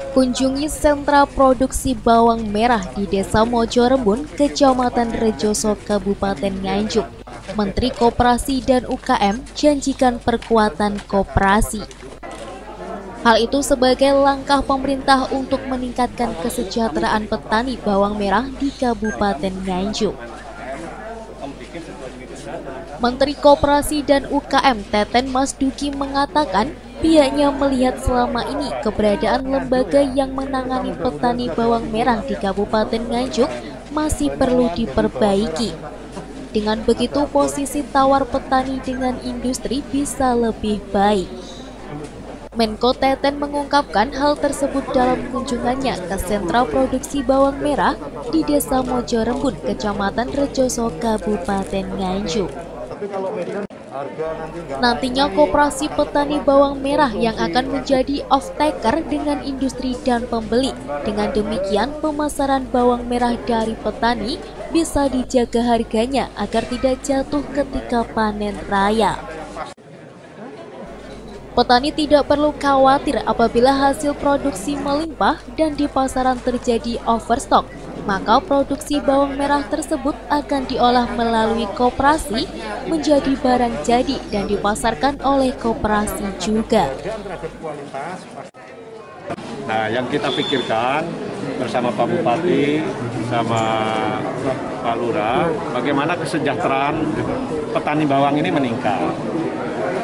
Kunjungi sentra produksi bawang merah di Desa Mojo Rembun, Kecamatan Rejoso, Kabupaten Nganjuk. Menteri Koperasi dan UKM janjikan perkuatan koperasi. Hal itu sebagai langkah pemerintah untuk meningkatkan kesejahteraan petani bawang merah di Kabupaten Nganjuk. Menteri Koperasi dan UKM Teten Mas Duki mengatakan pihaknya melihat selama ini keberadaan lembaga yang menangani petani bawang merah di Kabupaten Nganjuk masih perlu diperbaiki. Dengan begitu posisi tawar petani dengan industri bisa lebih baik. Menko Teten mengungkapkan hal tersebut dalam kunjungannya ke sentra produksi bawang merah di Desa Mojo Rembun, Kecamatan Rejoso, Kabupaten Nganjuk. Nantinya koperasi petani bawang merah yang akan menjadi off-taker dengan industri dan pembeli. Dengan demikian pemasaran bawang merah dari petani bisa dijaga harganya agar tidak jatuh ketika panen raya. Petani tidak perlu khawatir apabila hasil produksi melimpah dan di pasaran terjadi overstock, maka produksi bawang merah tersebut akan diolah melalui koperasi menjadi barang jadi dan dipasarkan oleh koperasi juga. Nah, yang kita pikirkan bersama Pak Bupati, sama Pak Lurah, bagaimana kesejahteraan petani bawang ini meningkat.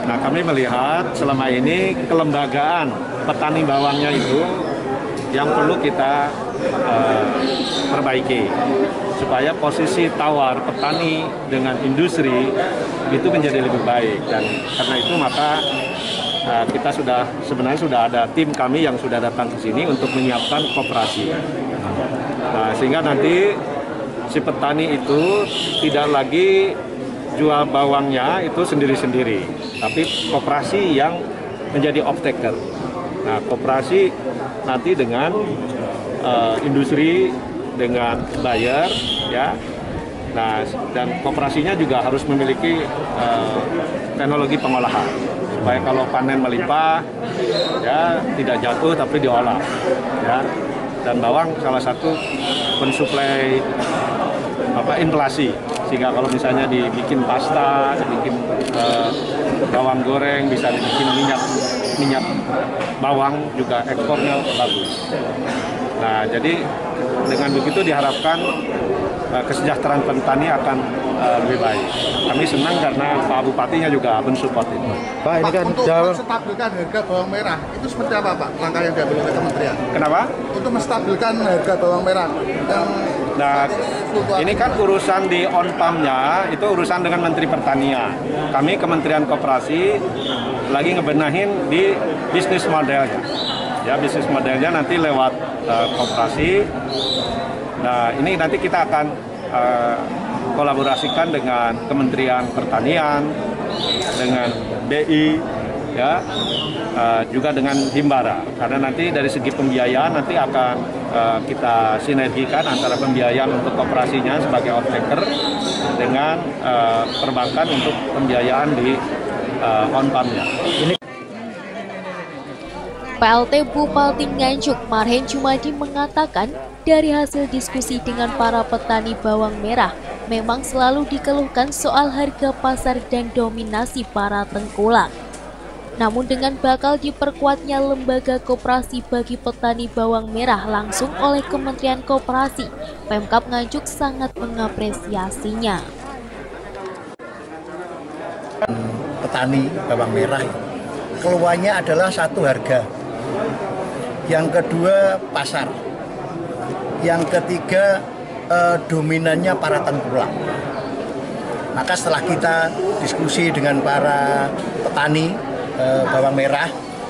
Nah, kami melihat selama ini kelembagaan petani bawangnya itu yang perlu kita perbaiki supaya posisi tawar petani dengan industri itu menjadi lebih baik. Dan karena itu maka kita sebenarnya sudah ada tim kami yang sudah datang ke sini untuk menyiapkan koperasi. Nah, sehingga nanti si petani itu tidak lagi jual bawangnya itu sendiri-sendiri, tapi koperasi yang menjadi off-taker. Nah, koperasi nanti dengan industri, dengan buyer, ya. Nah, dan koperasinya juga harus memiliki teknologi pengolahan supaya kalau panen melimpah, ya tidak jatuh tapi diolah, ya. Dan bawang salah satu pensuplai inflasi, sehingga kalau misalnya dibikin pasta, dibikin bawang goreng, bisa dibikin minyak bawang juga ekspornya bagus. Nah, jadi dengan begitu diharapkan kesejahteraan petani akan lebih baik. Kami senang karena Pak Bupatinya juga mensupport itu. Pak, ini kan untuk menstabilkan harga bawang merah itu seperti apa, Pak? Langkah yang diambil oleh kementerian? Kenapa? Untuk menstabilkan harga bawang merah yang ini kan urusan di on-farm-nya, itu urusan dengan Menteri Pertanian. Kami Kementerian Koperasi lagi ngebenahin di bisnis modelnya. Ya, bisnis modelnya nanti lewat koperasi. Nah, ini nanti kita akan kolaborasikan dengan Kementerian Pertanian, dengan BI, ya, juga dengan Himbara. Karena nanti dari segi pembiayaan nanti akan kita sinergikan antara pembiayaan untuk koperasinya sebagai off-taker dengan perbankan untuk pembiayaan di on-farm-nya. PLT Bupati Nganjuk Marhen Jumadi mengatakan dari hasil diskusi dengan para petani bawang merah memang selalu dikeluhkan soal harga pasar dan dominasi para tengkulak. Namun dengan bakal diperkuatnya lembaga koperasi bagi petani bawang merah langsung oleh Kementerian Koperasi, Pemkab Nganjuk sangat mengapresiasinya. Petani bawang merah keluarnya adalah satu harga, yang kedua pasar, yang ketiga dominannya para tengkulak. Maka setelah kita diskusi dengan para petani bawang merah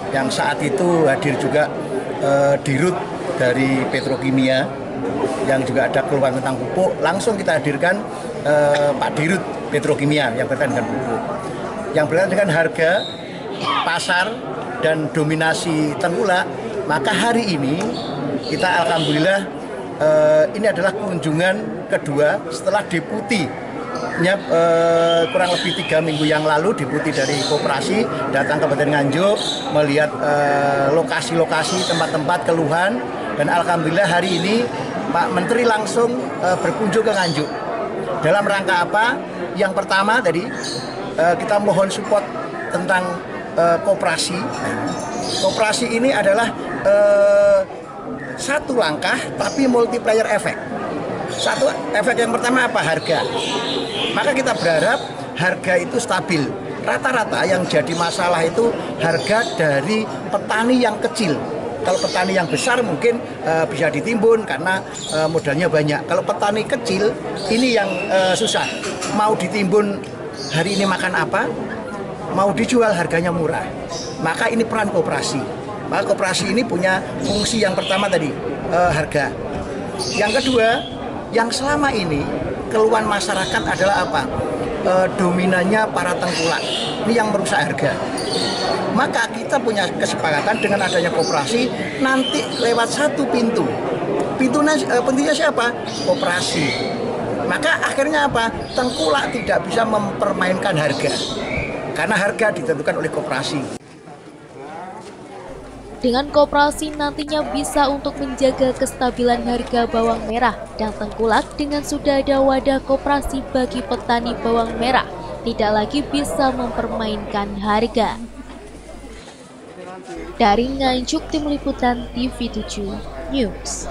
yang saat itu hadir juga Dirut dari Petrokimia yang juga ada keluhan tentang pupuk, langsung kita hadirkan Pak Dirut Petrokimia yang berkaitan dengan pupuk, yang berkaitan dengan harga, pasar, dan dominasi tengkulak. Maka hari ini kita alhamdulillah ini adalah kunjungan kedua setelah Deputi kurang lebih 3 minggu yang lalu deputi dari koperasi datang ke Kabupaten Nganjuk melihat lokasi-lokasi tempat-tempat keluhan, dan alhamdulillah hari ini Pak Menteri langsung berkunjung ke Nganjuk. Dalam rangka apa? Yang pertama tadi kita mohon support tentang koperasi. Koperasi ini adalah satu langkah tapi multiplier efek. Satu efek yang pertama apa? Harga. Maka kita berharap harga itu stabil. Rata-rata yang jadi masalah itu harga dari petani yang kecil. Kalau petani yang besar mungkin bisa ditimbun karena modalnya banyak. Kalau petani kecil ini yang susah. Mau ditimbun hari ini makan apa? Mau dijual harganya murah. Maka ini peran koperasi. Maka koperasi ini punya fungsi yang pertama tadi, harga. Yang kedua, yang selama ini keluhan masyarakat adalah apa? Dominannya para tengkulak. Ini yang merusak harga. Maka kita punya kesepakatan dengan adanya koperasi nanti lewat satu pintu. Pintunya siapa? Koperasi. Maka akhirnya apa? Tengkulak tidak bisa mempermainkan harga. Karena harga ditentukan oleh koperasi. Dengan koperasi nantinya bisa untuk menjaga kestabilan harga bawang merah dan tengkulak. Dengan sudah ada wadah koperasi bagi petani bawang merah, tidak lagi bisa mempermainkan harga. Dari Nganjuk, Tim Liputan TV7 News.